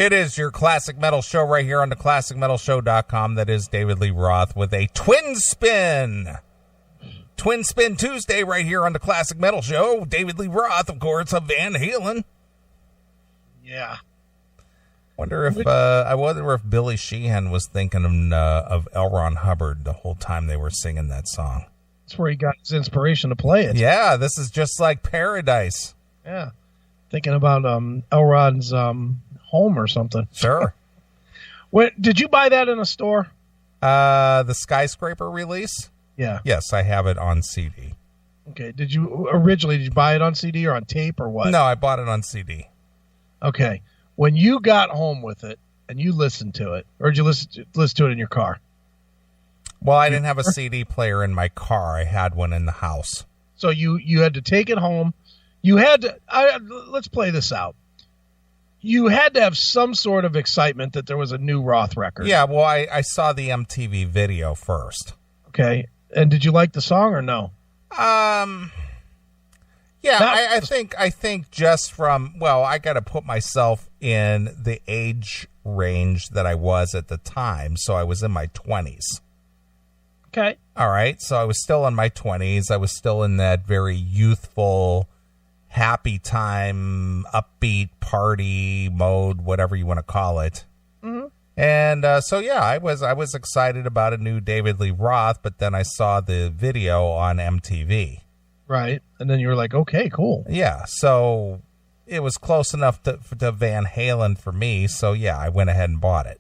It is your Classic Metal Show right here on the ClassicMetalShow.com. That is David Lee Roth with a Twin Spin. Twin Spin Tuesday right here on the Classic Metal Show. David Lee Roth, of course, of Van Halen. Yeah. I wonder if Billy Sheehan was thinking of L. Ron Hubbard the whole time they were singing that song. That's where he got his inspiration to play it. Yeah, this is just like Paradise. Yeah. Thinking about L. Ron's home or something. Sure. Did you buy that in a store? The Skyscraper release? Yeah. Yes, I have it on CD. Okay. Did you buy it on CD or on tape or what? No, I bought it on CD. Okay. When you got home with it and you listened to it, or did you listen to it in your car? Well, I didn't have a CD player in my car. I had one in the house. So you had to take it home. You had to. Let's play this out. You had to have some sort of excitement that there was a new Roth record. Yeah, well, I saw the MTV video first. Okay. And did you like the song or no? Yeah, I think just from, well, I got to put myself in the age range that I was at the time. So I was in my 20s. Okay. All right. So I was still in my 20s. I was still in that very youthful, happy time, upbeat party mode, whatever you want to call it. Mm-hmm. And so, yeah, I was excited about a new David Lee Roth, but then I saw the video on MTV. Right. And then you were like, okay, cool. Yeah. So it was close enough to Van Halen for me. So, yeah, I went ahead and bought it.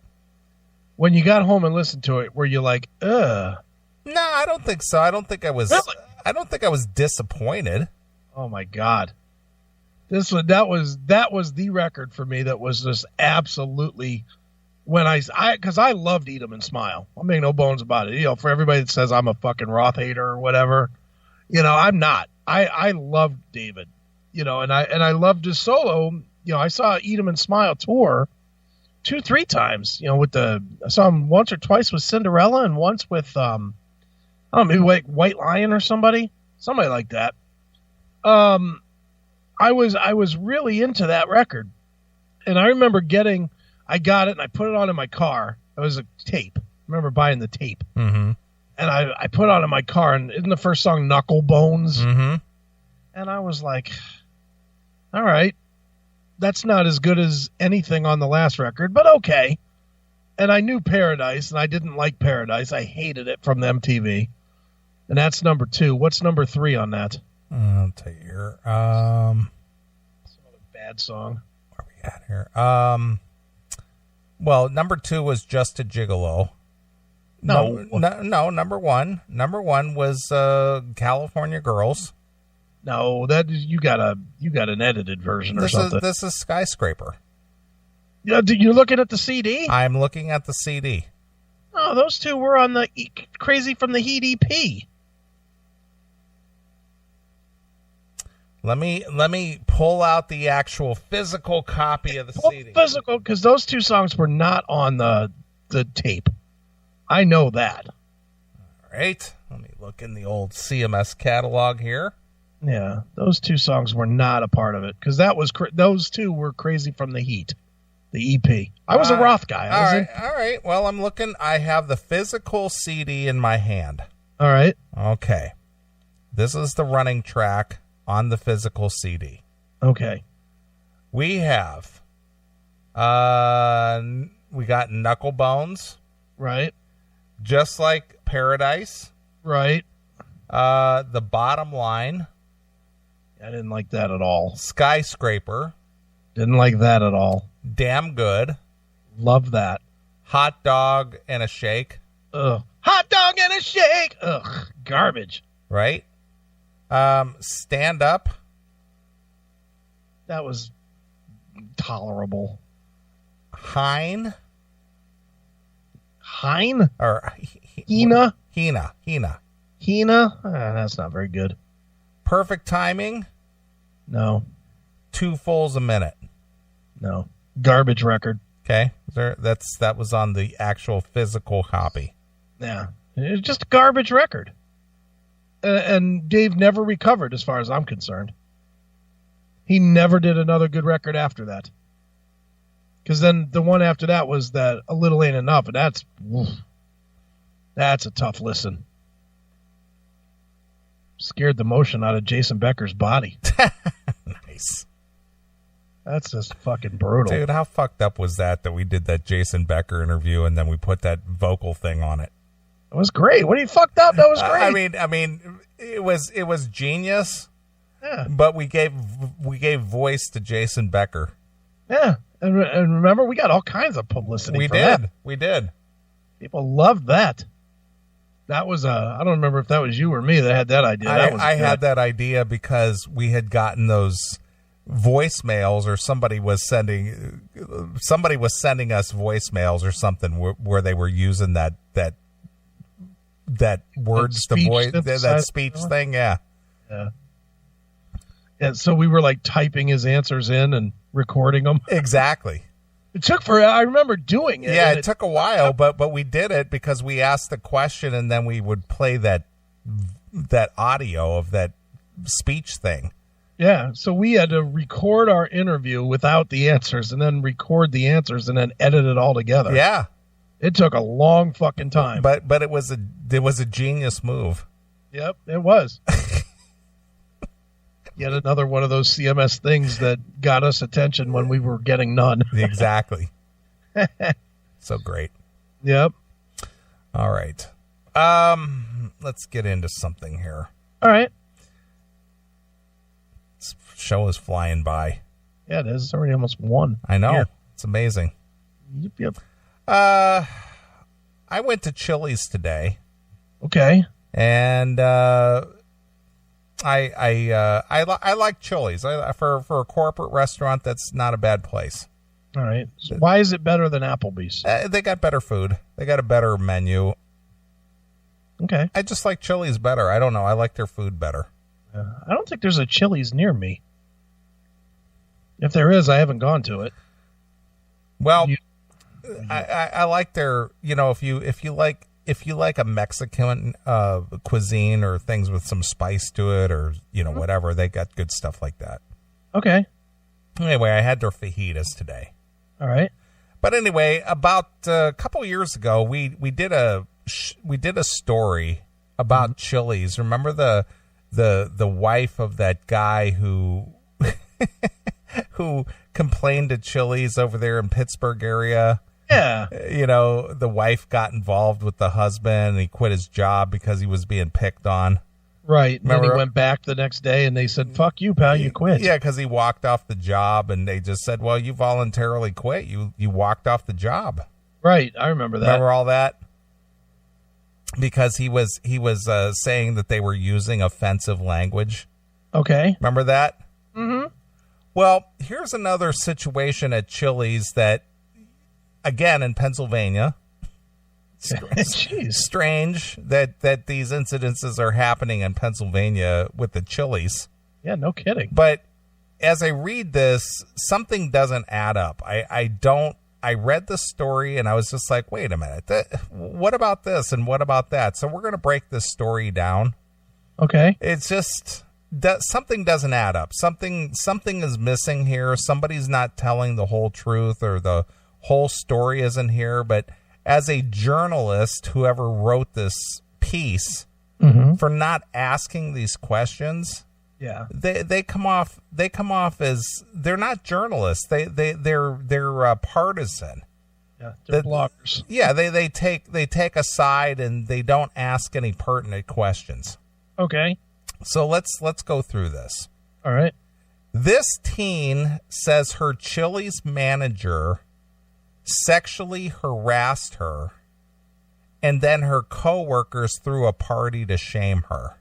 When you got home and listened to it, were you like, ugh? No, I don't think so. I don't think I was. Really? I don't think I was disappointed. Oh my God. That was the record for me that was just absolutely, because I loved Eat 'Em and Smile. I'll make no bones about it. You know, for everybody that says I'm a fucking Roth hater or whatever, you know, I'm not. I loved David, you know, and I loved his solo. You know, I saw Eat 'Em and Smile tour 2-3 times, you know, I saw him once or twice with Cinderella and once with, I don't know, maybe like White Lion or somebody like that. I was really into that record, and I remember I got it and I put it on in my car. It was a tape. I remember buying the tape. Mm-hmm. And I put it on in my car, and isn't the first song Knuckle Bones? Mm-hmm. And I was like, all right, that's not as good as anything on the last record, but okay. And I knew Paradise, and I didn't like Paradise. I hated it from the MTV. And that's number 2. What's number 3 on that? I'll tell you here. Some other bad song. Where we at here? Well, number 2 was Just a Gigolo. No, number 1. Number 1 was California Girls. No, that you got an edited version or something. This is Skyscraper. Yeah, you're looking at the CD? I'm looking at the CD. Oh, those two were on the Crazy from the Heat EP. Let me pull out the actual physical copy of the CD. Physical, because those 2 songs were not on the tape. I know that. All right. Let me look in the old CMS catalog here. Yeah, those 2 songs were not a part of it, because those 2 were Crazy from the Heat, the EP. I was a Roth guy. All right. Well, I'm looking. I have the physical CD in my hand. All right. Okay. This is the running track on the physical CD. Okay. We have, we got Knuckle Bones. Right. Just Like Paradise. Right. The Bottom Line. I didn't like that at all. Skyscraper. Didn't like that at all. Damn Good. Love that. Hot Dog and a Shake. Ugh. Hot Dog and a Shake. Ugh. Garbage. Right. Stand Up. That was tolerable. Hein? Or Hina? Hina? That's not very good. Perfect Timing. No. 2 Fulls a Minute. No. Garbage record. Okay. That was on the actual physical copy. Yeah. It's just a garbage record. And Dave never recovered as far as I'm concerned. He never did another good record after that. Because then the one after that was that A Little Ain't Enough, and that's a tough listen. Scared the motion out of Jason Becker's body. Nice. That's just fucking brutal. Dude, how fucked up was that we did that Jason Becker interview and then we put that vocal thing on it? It was great. What are you fucked up? That was great. I mean, it was genius. Yeah. But we gave voice to Jason Becker. Yeah. And remember, we got all kinds of publicity for that. We did. People loved that. That was I don't remember if that was you or me that had that idea. I had that idea because we had gotten those voicemails, or somebody was sending us voicemails or something where they were using that words to voice, that speech thing. Yeah. And so we were like typing his answers in and recording them. Exactly. It took I remember doing it. Yeah, it took a while, but we did it because we asked the question and then we would play that audio of that speech thing. Yeah, so we had to record our interview without the answers and then record the answers and then edit it all together. Yeah. It took a long fucking time. But it was a genius move. Yep, it was. Yet another one of those CMS things that got us attention when we were getting none. Exactly. So great. Yep. All right. Let's get into something here. All right. This show is flying by. Yeah, it is. It's already almost 1. I know. Here. It's amazing. Yep. I went to Chili's today. Okay. And I like Chili's. For a corporate restaurant, that's not a bad place. All right. So why is it better than Applebee's? They got better food. They got a better menu. Okay. I just like Chili's better. I don't know. I like their food better. I don't think there's a Chili's near me. If there is, I haven't gone to it. Well, I like their, if you like a Mexican cuisine or things with some spice to it, or whatever, they got good stuff like that. Okay. Anyway, I had their fajitas today. All right. But anyway, about a couple years ago, we did a story about Chili's. Remember the wife of that guy who who complained to Chili's over there in Pittsburgh area? Yeah. The wife got involved with the husband and he quit his job because he was being picked on. Right. And then he went back the next day and they said, fuck you, pal, you quit. Yeah, because he walked off the job and they just said, well, you voluntarily quit. You walked off the job. Right. I remember that. Remember all that? Because he was saying that they were using offensive language. Okay. Remember that? Mm-hmm. Well, here's another situation at Chili's that, again, in Pennsylvania, strange that these incidences are happening in Pennsylvania with the Chili's. Yeah, no kidding. But as I read this, something doesn't add up. I read the story and I was just like, wait a minute, what about this and what about that? So we're going to break this story down. Okay. It's just that something doesn't add up. Something is missing here. Somebody's not telling the whole truth, or the whole story isn't here. But as a journalist, whoever wrote this piece, for not asking these questions, yeah, they come off as they're not journalists. They're partisan. Yeah, they're bloggers. Yeah, they take a side and they don't ask any pertinent questions. Okay. So let's go through this. All right. This teen says her Chili's manager sexually harassed her, and then her coworkers threw a party to shame her.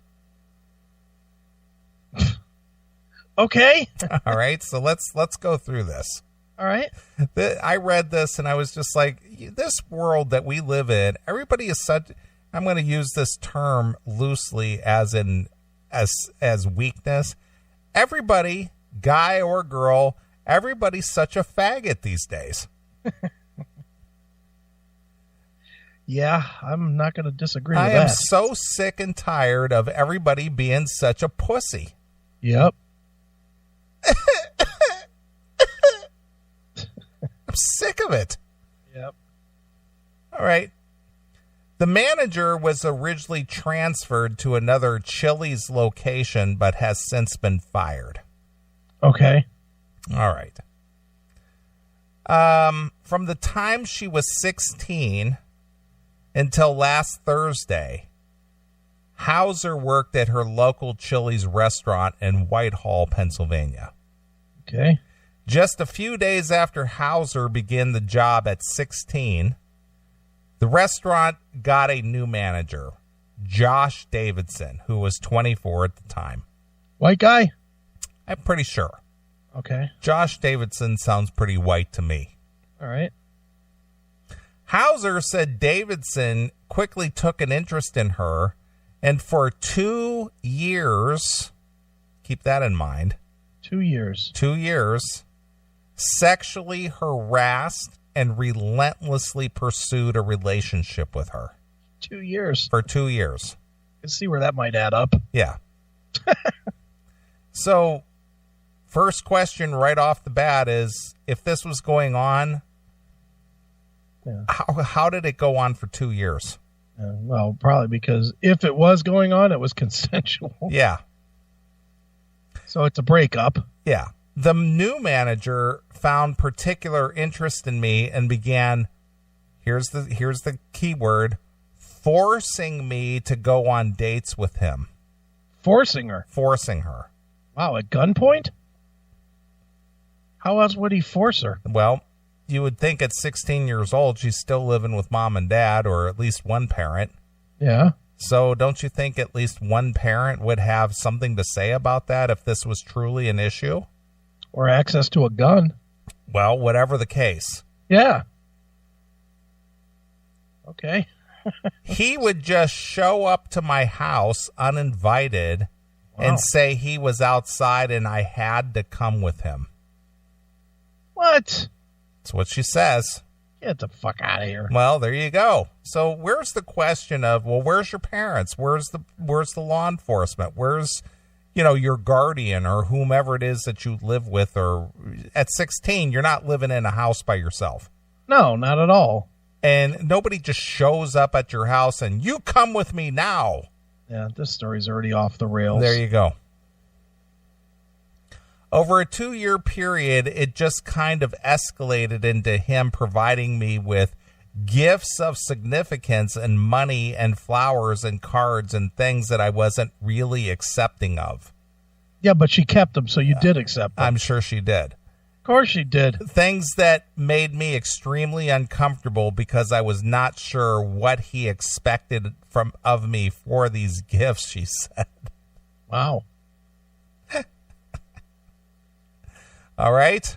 Okay. All right. So let's go through this. All right. I read this and I was just like, this world that we live in, everybody is such, I'm going to use this term loosely as weakness. Everybody, guy or girl, everybody's such a faggot these days. Yeah, I'm not going to disagree with that. I am so sick and tired of everybody being such a pussy. Yep. I'm sick of it. Yep. All right. The manager was originally transferred to another Chili's location, but has since been fired. Okay. All right. From the time she was 16 until last Thursday, Hauser worked at her local Chili's restaurant in Whitehall, Pennsylvania. Okay. Just a few days after Hauser began the job at 16, the restaurant got a new manager, Josh Davidson, who was 24 at the time. White guy? I'm pretty sure. Okay. Josh Davidson sounds pretty white to me. All right. Hauser said Davidson quickly took an interest in her, and for 2 years, keep that in mind. 2 years. 2 years, sexually harassed and relentlessly pursued a relationship with her. 2 years. For 2 years. Let's see where that might add up. Yeah. So, first question right off the bat is, if this was going on, how did it go on for 2 years? Well, probably because if it was going on, it was consensual. Yeah. So it's a breakup. Yeah. The new manager found particular interest in me and began, here's the key word, forcing me to go on dates with him. Forcing her? Forcing her. Wow, at gunpoint? How else would he force her? Well, you would think at 16 years old, she's still living with mom and dad, or at least one parent. Yeah. So don't you think at least one parent would have something to say about that if this was truly an issue? Or access to a gun. Well, whatever the case. Yeah. Okay. He would just show up to my house uninvited and say he was outside and I had to come with him. What? That's what she says. Get the fuck out of here. Well, there you go. So where's the question of, well, where's your parents? Where's the law enforcement? Where's, your guardian or whomever it is that you live with? Or at 16, you're not living in a house by yourself. No, not at all. And nobody just shows up at your house and you come with me now. Yeah, this story's already off the rails. There you go. Over a 2-year period, it just kind of escalated into him providing me with gifts of significance and money and flowers and cards and things that I wasn't really accepting of. Yeah, but she kept them, so you did accept them. I'm sure she did. Of course she did. Things that made me extremely uncomfortable because I was not sure what he expected of me for these gifts, she said. Wow. All right.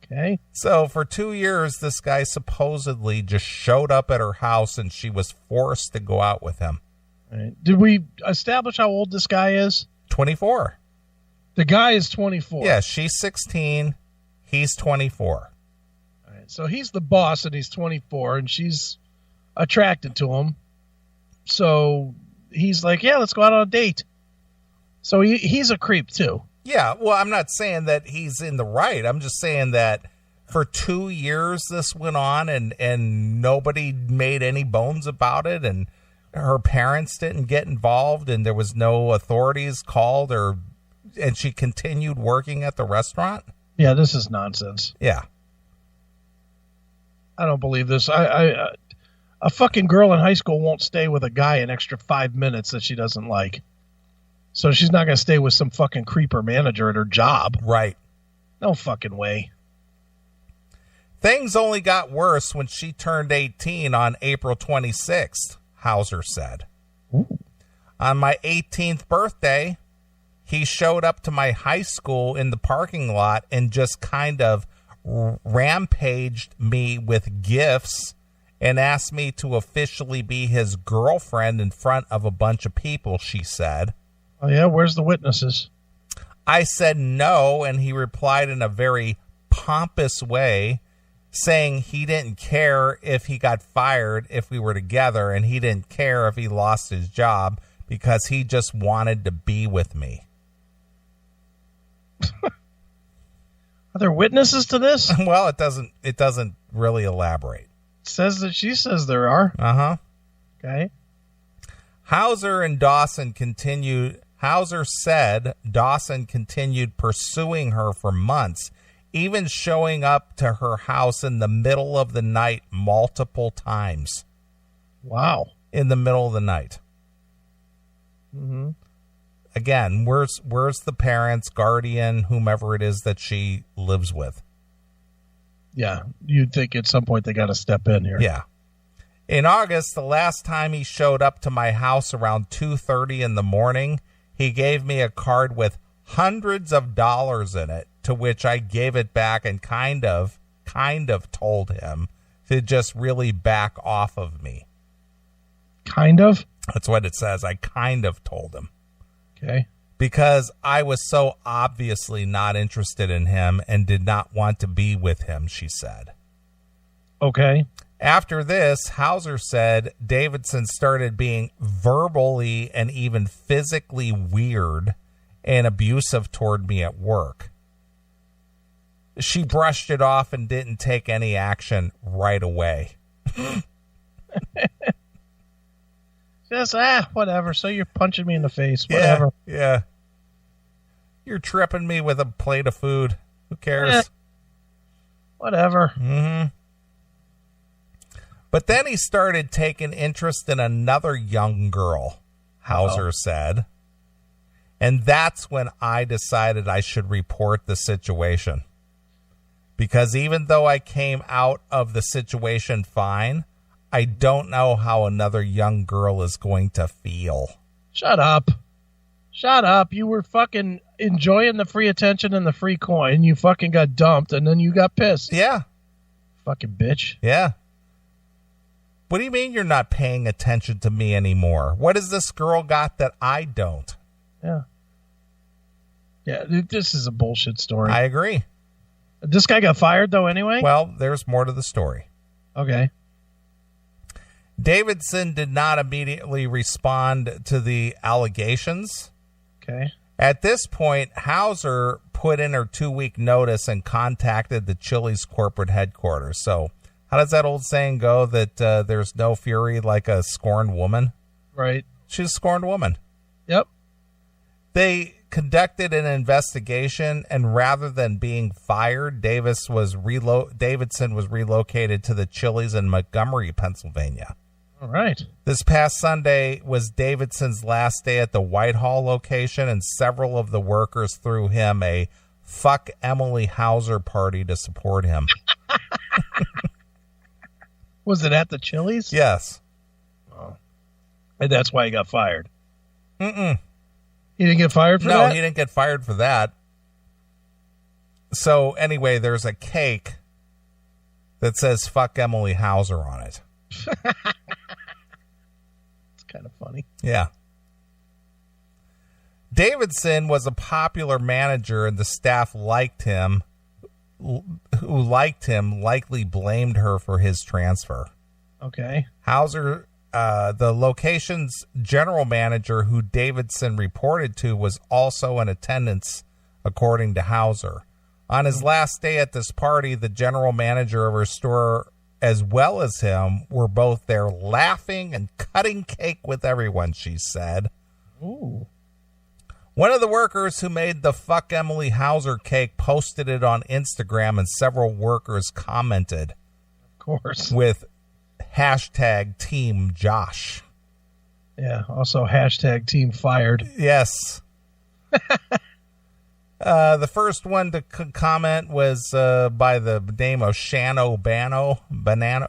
Okay. So for 2 years, this guy supposedly just showed up at her house and she was forced to go out with him. All right. Did we establish how old this guy is? 24. The guy is 24. Yeah, she's 16. He's 24. All right. So he's the boss and he's 24 and she's attracted to him. So he's like, yeah, let's go out on a date. So he's a creep too. Yeah, well, I'm not saying that he's in the right. I'm just saying that for 2 years this went on and nobody made any bones about it, and her parents didn't get involved, and there was no authorities called, and she continued working at the restaurant. Yeah, this is nonsense. Yeah. I don't believe this. A fucking girl in high school won't stay with a guy an extra 5 minutes that she doesn't like. So she's not going to stay with some fucking creeper manager at her job. Right. No fucking way. Things only got worse when she turned 18 on April 26th, Hauser said. Ooh. On my 18th birthday, he showed up to my high school in the parking lot and just kind of rampaged me with gifts and asked me to officially be his girlfriend in front of a bunch of people, she said. Oh, yeah? Where's the witnesses? I said no, and he replied in a very pompous way, saying he didn't care if he got fired if we were together, and he didn't care if he lost his job because he just wanted to be with me. Are there witnesses to this? Well, it doesn't really elaborate. It says that she says there are. Uh-huh. Okay. Hauser said Dawson continued pursuing her for months, even showing up to her house in the middle of the night multiple times. Wow. In the middle of the night. Mm-hmm. Again, where's the parents, guardian, whomever it is that she lives with? Yeah, you'd think at some point they got to step in here. Yeah. In August, the last time he showed up to my house around 2:30 in the morning, he gave me a card with hundreds of dollars in it, to which I gave it back and kind of told him to just really back off of me. Kind of? That's what it says. I kind of told him. Okay. Because I was so obviously not interested in him and did not want to be with him, she said. Okay. After this, Hauser said Davidson started being verbally and even physically weird and abusive toward me at work. She brushed it off and didn't take any action right away. Just, whatever. So you're punching me in the face. Whatever. Yeah. You're tripping me with a plate of food. Who cares? Whatever. Mm-hmm. But then he started taking interest in another young girl, Hauser said. And that's when I decided I should report the situation. Because even though I came out of the situation fine, I don't know how another young girl is going to feel. Shut up. Shut up. You were fucking enjoying the free attention and the free coin. You fucking got dumped, and then you got pissed. Yeah. Fucking bitch. Yeah. What do you mean you're not paying attention to me anymore? What has this girl got that I don't? Yeah. Yeah, this is a bullshit story. I agree. This guy got fired, though, anyway? Well, there's more to the story. Okay. Davidson did not immediately respond to the allegations. Okay. At this point, Hauser put in her 2-week notice and contacted the Chili's corporate headquarters. So, how does that old saying go that there's no fury like a scorned woman? Right. She's a scorned woman. Yep. They conducted an investigation, and rather than being fired, Davidson was relocated to the Chili's in Montgomery, Pennsylvania. All right. This past Sunday was Davidson's last day at the Whitehall location, and several of the workers threw him a fuck Emily Hauser party to support him. Was it at the Chili's? Yes. Oh. And that's why he got fired. Mm-mm. He didn't get fired for that? No, he didn't get fired for that. So, anyway, there's a cake that says fuck Emily Hauser on it. It's kind of funny. Yeah. Davidson was a popular manager, and the staff who liked him likely blamed her for his transfer. Okay. Hauser, the location's general manager who Davidson reported to, was also in attendance, according to Hauser. On his last day at this party, the general manager of her store, as well as him, were both there laughing and cutting cake with everyone, she said. Ooh. One of the workers who made the fuck Emily Hauser cake posted it on Instagram, and several workers commented. Of course. With hashtag Team Josh. Yeah, also hashtag Team Fired. Yes. The first one to comment was by the name of Shanano Banano.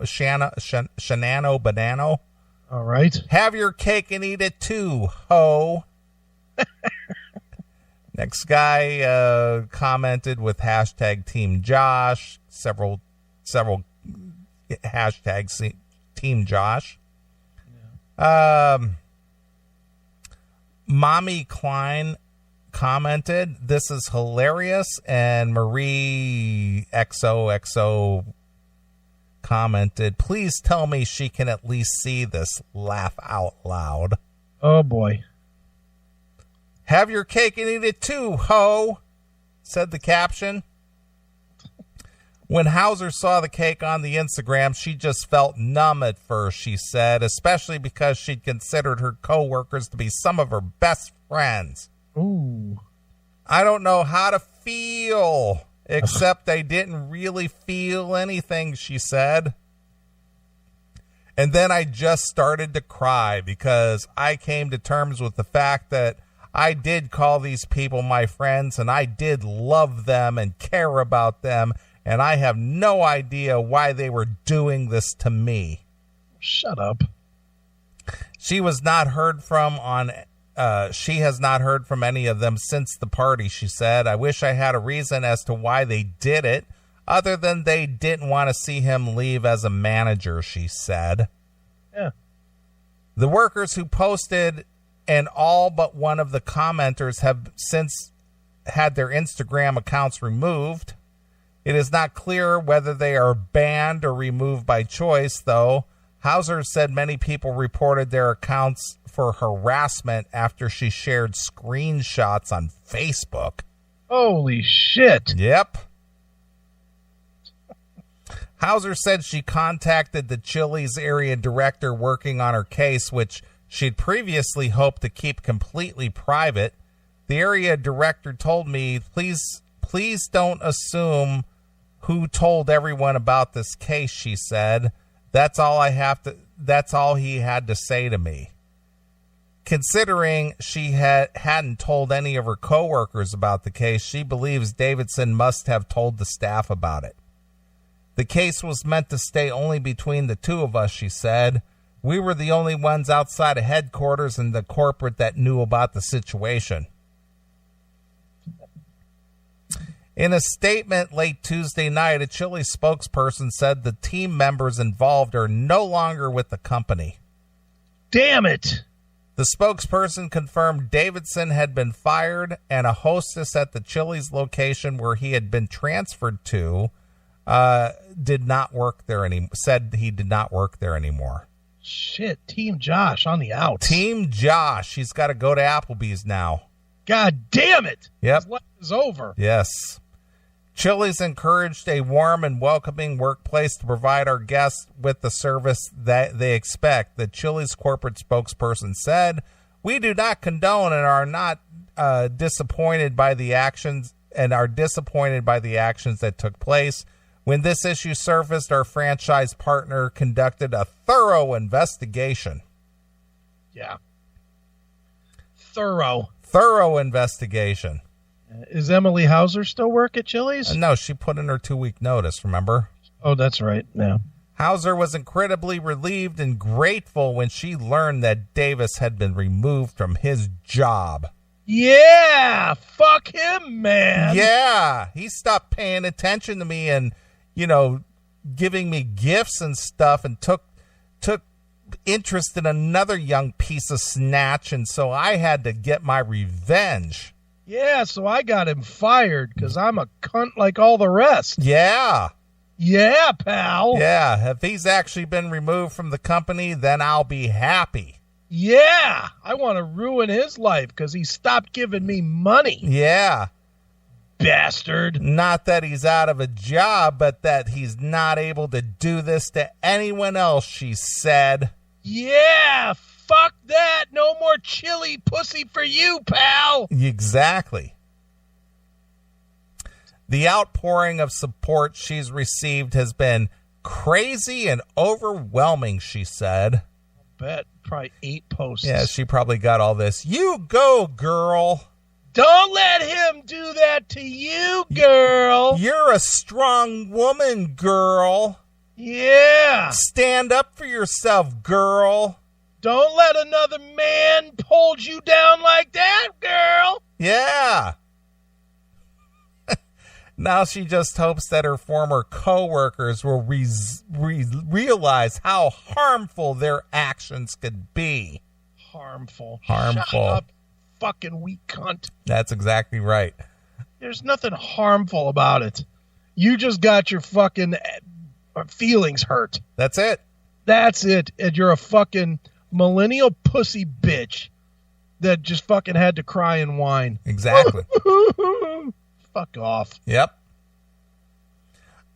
All right. Have your cake and eat it too, ho. Next guy commented with hashtag Team Josh. Several hashtags Team Josh. Yeah. Mommy Klein commented, "This is hilarious," and Marie XOXO commented, "Please tell me she can at least see this. Laugh out loud." Oh boy. Have your cake and eat it too, ho, said the caption. When Hauser saw the cake on the Instagram, she just felt numb at first, she said, especially because she'd considered her coworkers to be some of her best friends. Ooh. I don't know how to feel, except I didn't really feel anything, she said. And then I just started to cry because I came to terms with the fact that I did call these people my friends and I did love them and care about them. And I have no idea why they were doing this to me. Shut up. She has not heard from any of them since the party, she said. I wish I had a reason as to why they did it, other than they didn't want to see him leave as a manager, she said. Yeah. The workers who posted and all but one of the commenters have since had their Instagram accounts removed. It is not clear whether they are banned or removed by choice, though. Hauser said many people reported their accounts for harassment after she shared screenshots on Facebook. Holy shit. Yep. Hauser said she contacted the Chili's area director working on her case, which she'd previously hoped to keep completely private. The area director told me, please don't assume who told everyone about this case, she said. That's all he had to say to me. Considering she hadn't told any of her coworkers about the case, she believes Davidson must have told the staff about it. The case was meant to stay only between the two of us, she said. We were the only ones outside of headquarters and the corporate that knew about the situation. In a statement late Tuesday night, a Chili's spokesperson said the team members involved are no longer with the company. Damn it. The spokesperson confirmed Davidson had been fired and a hostess at the Chili's location where he had been transferred to did not work there said he did not work there anymore. Shit, Team Josh on the outs. Team Josh. He's got to go to Applebee's now. God damn it. Yep. His life is over. Yes. Chili's encouraged a warm and welcoming workplace to provide our guests with the service that they expect. The Chili's corporate spokesperson said, we do not condone and are not disappointed by the actions that took place. When this issue surfaced, our franchise partner conducted a thorough investigation. Yeah. Thorough investigation. Is Emily Hauser still work at Chili's? No, she put in her 2-week notice, remember? Oh, that's right. Yeah. Hauser was incredibly relieved and grateful when she learned that Davis had been removed from his job. Yeah, fuck him, man. Yeah, he stopped paying attention to me and, giving me gifts and stuff and took interest in another young piece of snatch, and so I had to get my revenge. Yeah, so I got him fired because I'm a cunt like all the rest. Yeah. Yeah, pal. Yeah, if he's actually been removed from the company, then I'll be happy. Yeah, I want to ruin his life because he stopped giving me money. Yeah. Bastard. Not that he's out of a job, but that he's not able to do this to anyone else, she said. Yeah, fuck that. No more chili pussy for you, pal. Exactly. The outpouring of support she's received has been crazy and overwhelming, she said. Bet probably 8 posts. Yeah, she probably got all this. You go, girl. Don't let him do that to you, girl. You're a strong woman, girl. Yeah. Stand up for yourself, girl. Don't let another man hold you down like that, girl. Yeah. Now she just hopes that her former coworkers will realize how harmful their actions could be. Harmful. Harmful. Shut up, fucking weak cunt. That's exactly right. There's nothing harmful about it. You just got your fucking feelings hurt. That's it. That's it. And you're a fucking millennial pussy bitch that just fucking had to cry and whine. Exactly. Fuck off. Yep.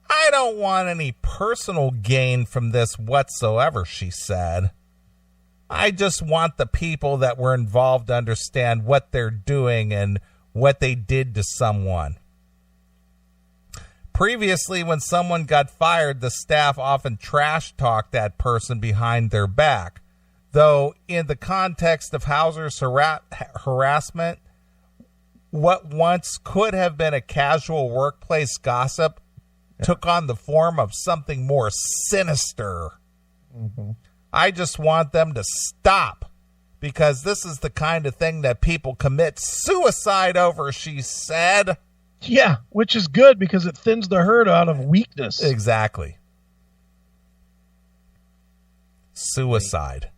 I don't want any personal gain from this whatsoever, she said. I just want the people that were involved to understand what they're doing and what they did to someone. Previously, when someone got fired, the staff often trash-talked that person behind their back. Though, in the context of Hauser's harassment, what once could have been a casual workplace gossip took on the form of something more sinister. Mm-hmm. I just want them to stop, because this is the kind of thing that people commit suicide over, she said. Yeah, which is good because it thins the herd out of weakness. Exactly. Suicide.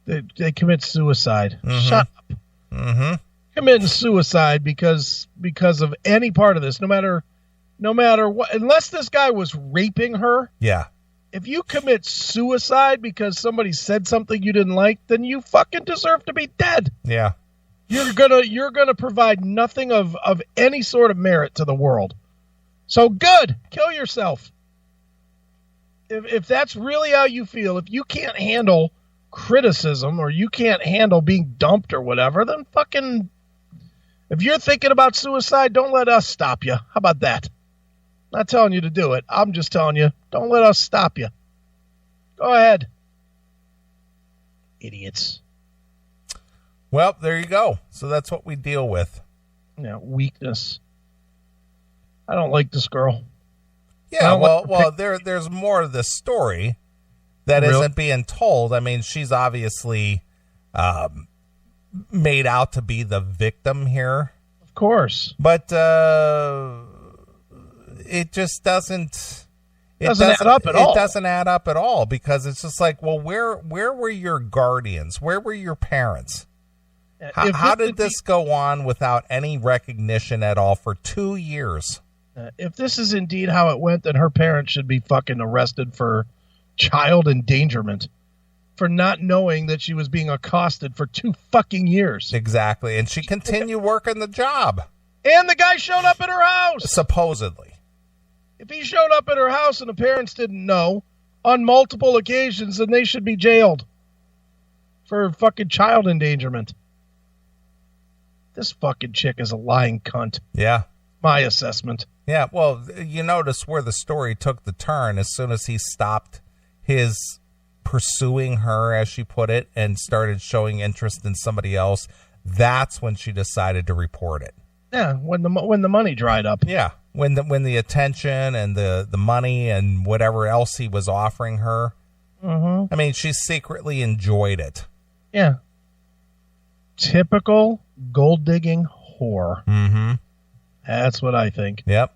They commit suicide. Mm-hmm. Shut up. Mm-hmm. Committing suicide because of any part of this, no matter what, unless this guy was raping her. Yeah. If you commit suicide because somebody said something you didn't like, then you fucking deserve to be dead. Yeah. You're gonna provide nothing of any sort of merit to the world. So good, kill yourself. If that's really how you feel, if you can't handle criticism or you can't handle being dumped or whatever, then fucking, if you're thinking about suicide, don't let us stop you. How about that? Not telling you to do it. I'm just telling you, don't let us stop you. Go ahead. Idiots. Well, there you go. So that's what we deal with. Yeah, weakness. I don't like this girl. Yeah, well, there's more to this story that isn't being told. I mean, she's obviously made out to be the victim here. Of course. But it just doesn't... It doesn't add up at all. It doesn't add up at all, because it's just like, well, where were your guardians? Where were your parents? How did this go on without any recognition at all for 2 years? If this is indeed how it went, then her parents should be fucking arrested for child endangerment, for not knowing that she was being accosted for 2 fucking years. Exactly. And she continued working the job. And the guy showed up at her house. Supposedly. If he showed up at her house and the parents didn't know on multiple occasions, then they should be jailed for fucking child endangerment. This fucking chick is a lying cunt. Yeah. My assessment. Yeah, well, you notice where the story took the turn as soon as he stopped his pursuing her, as she put it, and started showing interest in somebody else. That's when she decided to report it. Yeah, when the money dried up. Yeah, when the attention and the money and whatever else he was offering her. Mm-hmm. I mean, she secretly enjoyed it. Yeah. Typical gold digging whore. Mm-hmm. That's what I think. Yep.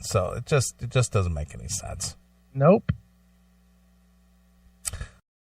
So it just doesn't make any sense. Nope.